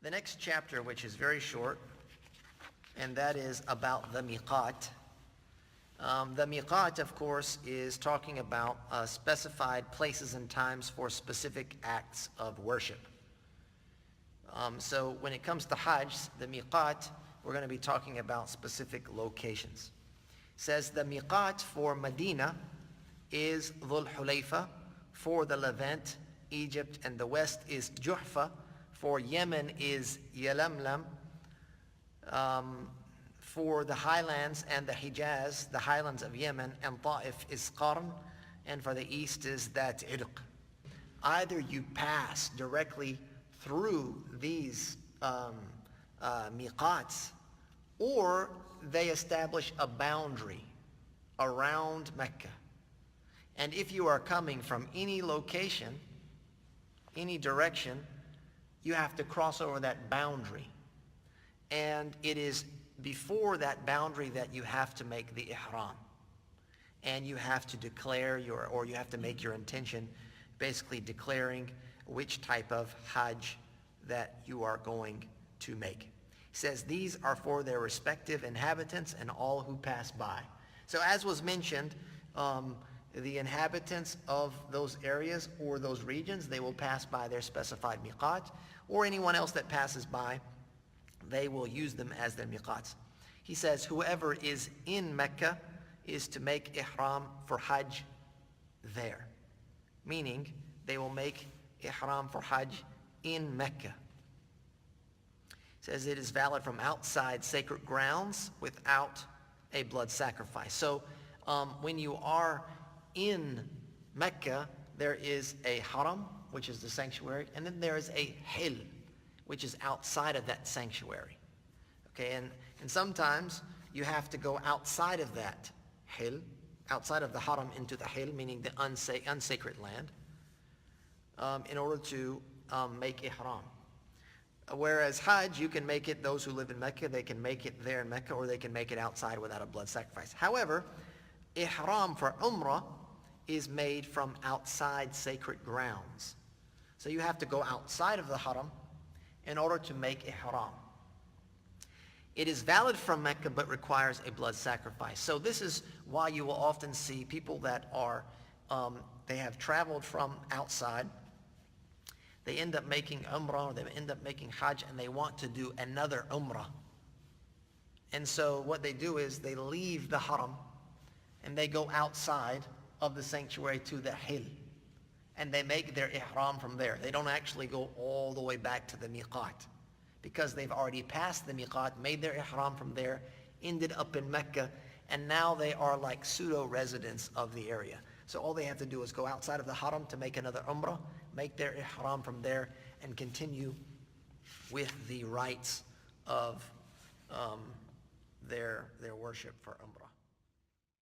The next chapter, which is very short, and that is about the miqat. The miqat, of course, is talking about specified places and times for specific acts of worship. So when it comes to Hajj, the miqat, we're going to be talking about specific locations. It says the miqat for Medina is Dhul Hulayfa, for the Levant, Egypt, and the West is Juhfa, for Yemen is Yalamlam, for the highlands and the Hijaz, the highlands of Yemen, and Ta'if is Qarn, and for the east is that Irq. Either you pass directly through these miqats, or they establish a boundary around Mecca. And if you are coming from any location, any direction, you have to cross over that boundary. And it is before that boundary that you have to make the ihram. And you have to declare you have to make your intention, basically declaring which type of Hajj that you are going to make. He says these are for their respective inhabitants and all who pass by. So as was mentioned, the inhabitants of those areas or those regions, they will pass by their specified miqat, or anyone else that passes by, they will use them as their miqats. He says whoever is in Mecca is to make ihram for Hajj there. Meaning they will make ihram for Hajj in Mecca. It says it is valid from outside sacred grounds without a blood sacrifice. So when you are in Mecca, there is a haram, which is the sanctuary, and then there is a hil, which is outside of that sanctuary. Okay, and sometimes you have to go outside of that hil, outside of the haram into the hil, meaning the unsacred land, in order to make ihram. Whereas Hajj, you can make it, those who live in Mecca, they can make it there in Mecca, or they can make it outside without a blood sacrifice. However, ihram for Umrah is made from outside sacred grounds. So you have to go outside of the haram in order to make ihram. It is valid from Mecca but requires a blood sacrifice. So this is why you will often see people that are, they have traveled from outside, they end up making Umrah, or they end up making Hajj, and they want to do another Umrah. And so what they do is they leave the haram and they go outside of the sanctuary to the hil, and they make their ihram from there. They don't actually go all the way back to the miqat, because they've already passed the miqat, made their ihram from there, ended up in Mecca, and now they are like pseudo-residents of the area. So all they have to do is go outside of the haram to make another umrah, make their ihram from there, and continue with the rites of their worship for umrah.